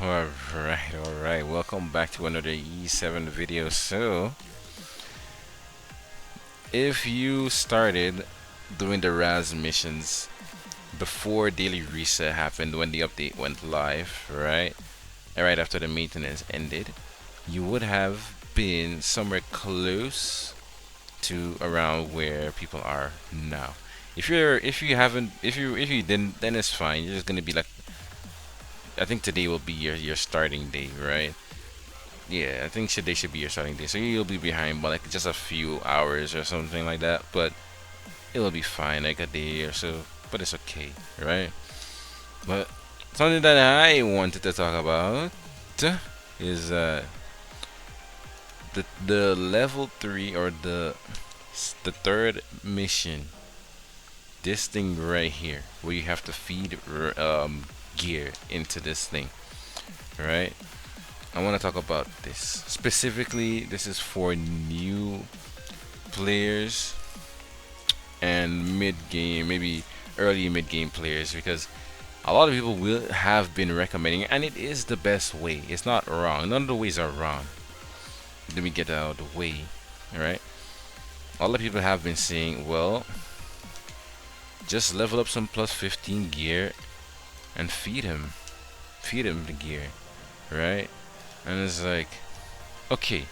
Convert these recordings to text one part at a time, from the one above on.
Alright, welcome back to another E7 video. So, if you started doing the RAS missions before daily reset happened when the update went live, right? Right after the maintenance ended, you would have been somewhere close to around where people are now. If you didn't, then it's fine. You're just gonna be like, I think today will be your starting day, right? Yeah, I think today should be your starting day. So you'll be behind by like just a few hours or something like that, but it'll be fine, like a day or so. But it's okay, right? But something that I wanted to talk about is the level 3 or the third mission. This thing right here, where you have to feed gear into this thing, right? I want to talk about this specifically. This is for new players and mid game, maybe early mid game players, because a lot of people will have been recommending it, and it is the best way. It's not wrong. None of the ways are wrong. Let me get out of the way. All right. A lot of people have been saying, well, just level up some plus 15 gear and feed him the gear, right? And it's like, okay,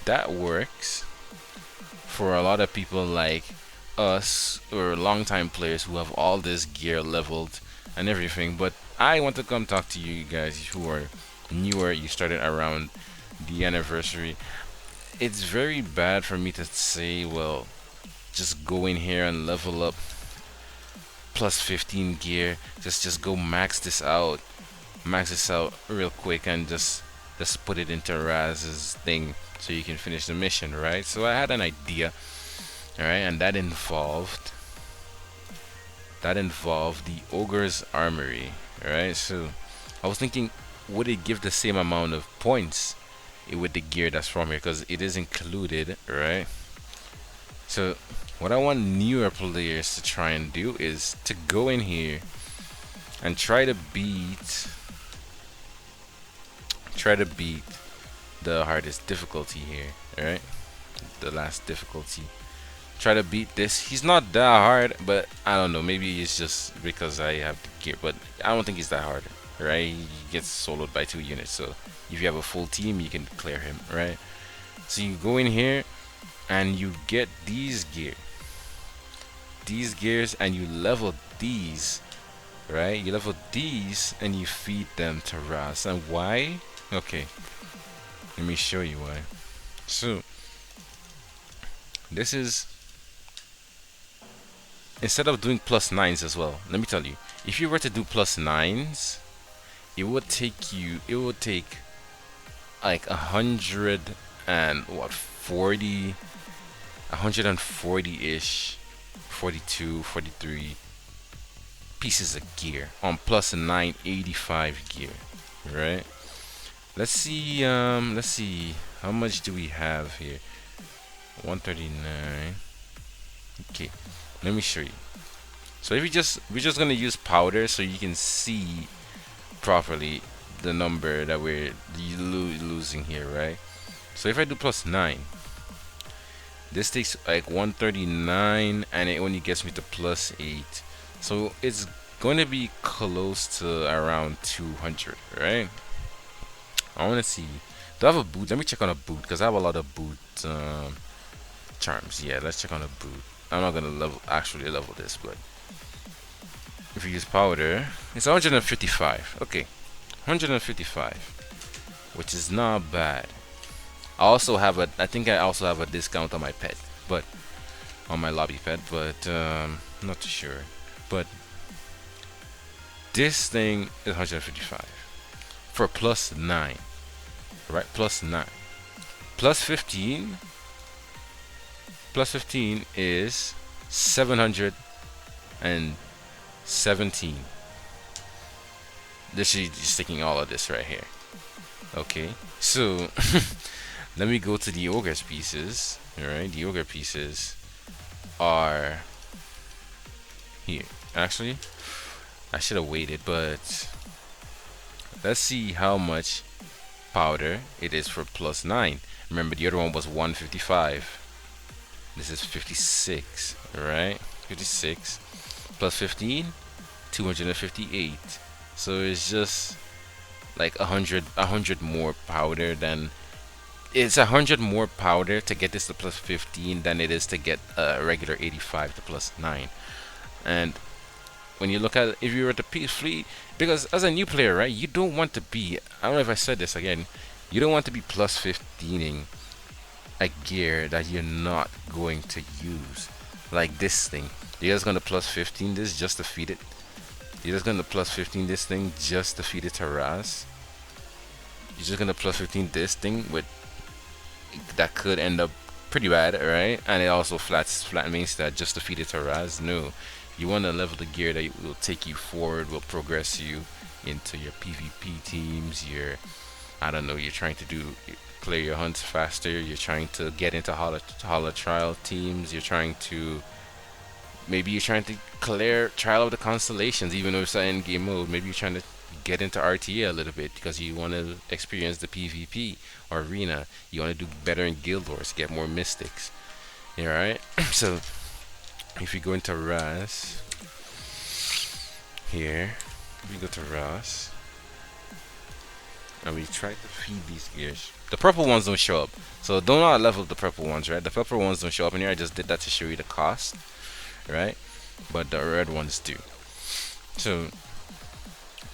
that works for a lot of people like us or longtime players who have all this gear leveled and everything. But I want to come talk to you guys who are newer. You started around the anniversary. It's very bad for me to say, well, just go in here and level up plus 15 gear. Just go max this out real quick, and just put it into Raz's thing so you can finish the mission, right? So I had an idea, all right, and that involved the Ogre's Armory, all right. So I was thinking, would it give the same amount of points with the gear that's from here, because it is included, right? So what I want newer players to try and do is to go in here and try to beat the hardest difficulty here, alright? The last difficulty. Try to beat this. He's not that hard, but I don't know. Maybe it's just because I have the gear, but I don't think he's that hard, right? He gets soloed by 2 units, so if you have a full team, you can clear him, right? So you go in here and you get these gears, and you level these, right? You level these and you feed them to Ras. And why? Okay, let me show you why. So this is, instead of doing plus nines as well, let me tell you, if you were to do plus nines, it would take like 140-ish, 42, 43 pieces of gear on plus 985 gear, right? Let's see how much do we have here. 139. Okay, let me show you. So if we're just gonna use powder so you can see properly the number that we're losing here, right? So if I do plus 9, this takes like 139, and it only gets me to plus 8. So it's going to be close to around 200, right? I want to see. Do I have a boot? Let me check on a boot, because I have a lot of boot charms. Yeah, let's check on a boot. I'm not gonna actually level this, but if you use powder, it's 155. Okay, 155, which is not bad. I think I also have a discount on my pet, but on my lobby pet, but not too sure. But this thing is 155 for plus 9, right? Plus 9, plus 15. Plus 15 is 717. This is just taking all of this right here. Okay, so let me go to the ogre's pieces. Alright, the ogre pieces are here. Actually, I should have waited, but Let's see how much powder it is for plus 9. Remember, the other one was 155. This is 56, right? 56 plus 15, 258. So it's just like a hundred more powder than it's 100 more powder to get this to plus 15 than it is to get a regular 85 to plus 9. And when you look at it, if you were to fleet, because as a new player, right, you don't want to be, I don't know if I said this again, you don't want to be plus 15ing a gear that you're not going to use, like this thing. You're just gonna plus 15 this just to feed it. You're just gonna plus 15 this thing just to feed it to Raz. You're just gonna plus 15 this thing with that could end up pretty bad, right? And it also flat main stat just to feed it to Raz. No, you want to level the gear that will take you forward, will progress you into your PvP teams. Your, I don't know, you're trying to do clear your hunts faster. You're trying to get into holo trial teams. You're trying to maybe you're trying to clear trial of the constellations, even though it's an end game mode. Maybe you're trying to get into RTA a little bit because you want to experience the PvP or arena. You want to do better in guild wars, get more mystics. Alright? So if you go into Raz here, if you go to Raz and we try to feed these gears, the purple ones don't show up. So don't not level the purple ones, right? The purple ones don't show up in here. I just did that to show you the cost, right? But the red ones do. So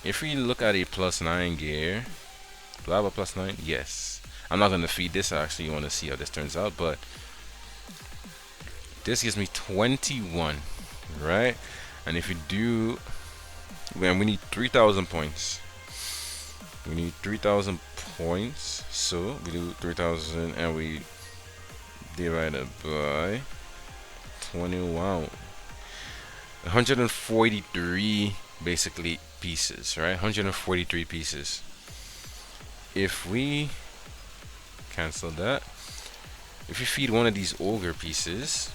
if we look at a plus 9 gear, do I have a plus 9? Yes. I'm not going to feed this. I actually want to see how this turns out, but this gives me 21, right? And if you do, man, we need 3,000 points. We need 3,000 points. So we do 3,000 and we divide it by 20. Wow. 143 basically pieces, right? 143 pieces. If we cancel that, if you feed one of these ogre pieces,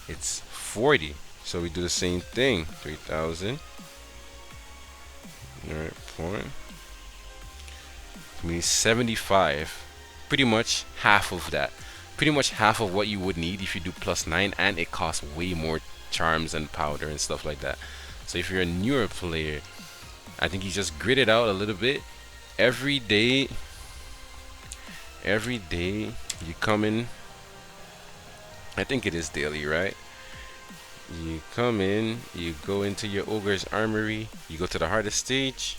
it's 40. So we do the same thing. 3,000. Alright, point. Means 75. Pretty much half of that. Pretty much half of what you would need if you do plus 9, and it costs way more charms and powder and stuff like that. So if you're a newer player, I think you just grit it out a little bit. Every day you come in, I think it is daily, right? You come in, you go into your Ogre's Armory, you go to the hardest stage,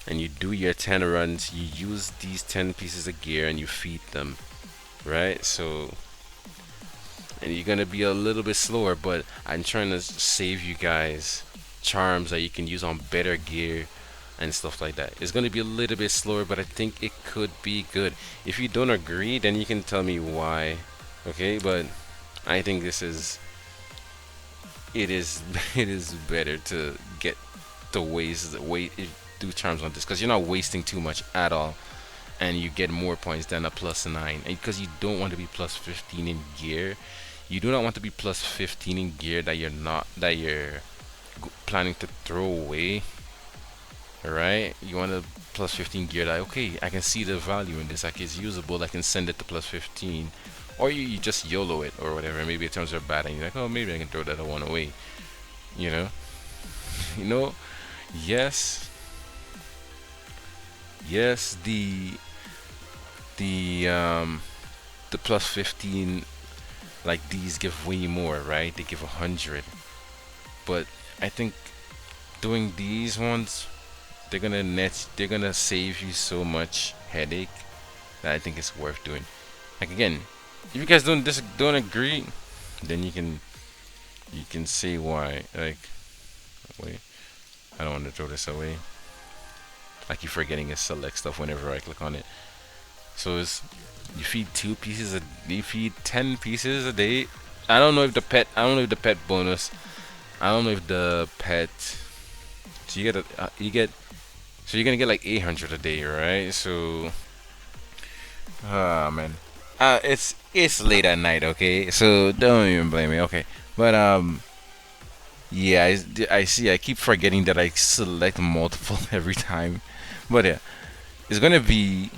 and you do your 10 runs. You use these 10 pieces of gear and you feed them, right? So, and you're gonna be a little bit slower, but I'm trying to save you guys charms that you can use on better gear and stuff like that. It's gonna be a little bit slower, but I think it could be good. If you don't agree, then you can tell me why, okay? But I think this is it is it is better to get the wait do charms on this, because you're not wasting too much at all, and you get more points than a plus 9. And because you don't want to be plus 15 in gear, you do not want to be plus 15 in gear that you're planning to throw away. Alright, you want a plus 15 gear that, okay, I can see the value in this, like it's usable, I can send it to plus 15. Or you just YOLO it or whatever. Maybe it turns out bad and you're like, oh, maybe I can throw that one away. You know? You know? Yes. Yes, the plus 15, like these give way more, right? They give 100. But I think doing these ones, they're gonna save you so much headache that I think it's worth doing. Like again, if you guys don't agree, then you can say why. Like, wait, I don't want to throw this away. I keep forgetting to select stuff whenever I click on it. So it's, you feed 2 pieces you feed 10 pieces a day. I don't know if the pet bonus. I don't know if the pet. So you get so you're gonna get like 800 a day, right? So, ah man, it's late at night, okay? So don't even blame me, okay? But Yeah, I see. I keep forgetting that I select multiple every time. But yeah, it's gonna be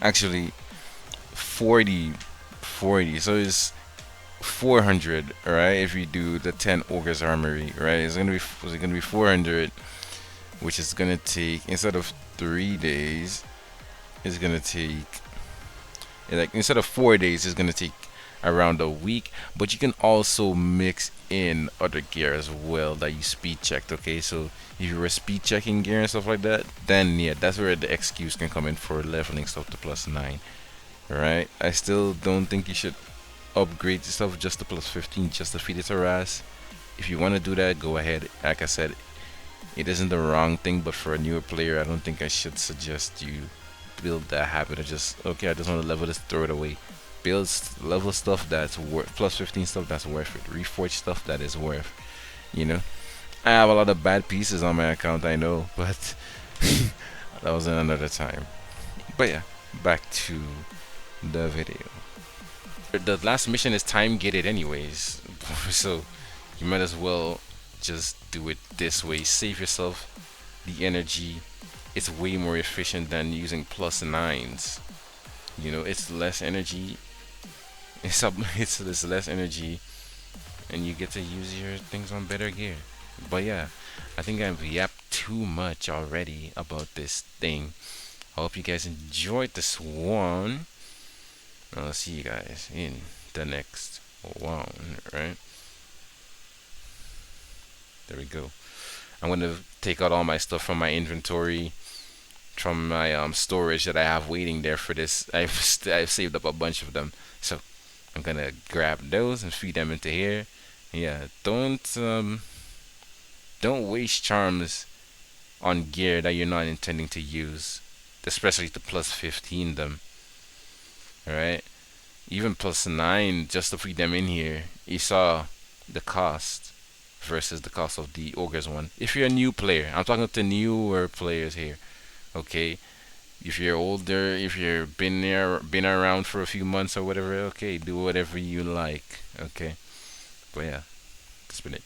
actually 40, 40. So it's 400, right? If you do the 10 Ogre's Armory, right? It's gonna be 400, which is gonna take, instead of 3 days, it's gonna take, like, instead of 4 days, it's gonna take around a week. But you can also mix in other gear as well that you speed checked. Okay, so if you were speed checking gear and stuff like that, then yeah, that's where the excuse can come in for leveling stuff to +9. Right? I still don't think you should upgrade yourself just to +15 just to feed it to Raz. If you want to do that, go ahead. Like I said, it isn't the wrong thing, but for a newer player, I don't think I should suggest you build that habit of just, okay, I just want to level this, throw it away. Build level stuff that's worth, +15 stuff that's worth it. Reforge stuff that is worth, you know. I have a lot of bad pieces on my account, I know, but that was another time. But yeah, back to the video. The last mission is time gated anyways, so you might as well just do it this way. Save yourself the energy. It's way more efficient than using +9s. You know, it's less energy. It's up. It's less energy, and you get to use your things on better gear. But yeah, I think I've yapped too much already about this thing. I hope you guys enjoyed this one. I'll see you guys in the next one. Right there we go. I'm gonna take out all my stuff from my inventory, from my storage that I have waiting there for this. I've saved up a bunch of them, so I'm gonna grab those and feed them into here. Yeah, don't waste charms on gear that you're not intending to use, especially to +15 them. All right, even +9 just to feed them in here. You saw the cost versus the cost of the ogres one. If you're a new player, I'm talking to newer players here. Okay, if you're older, if you've been around for a few months or whatever, okay, do whatever you like. Okay, but yeah, that's been it.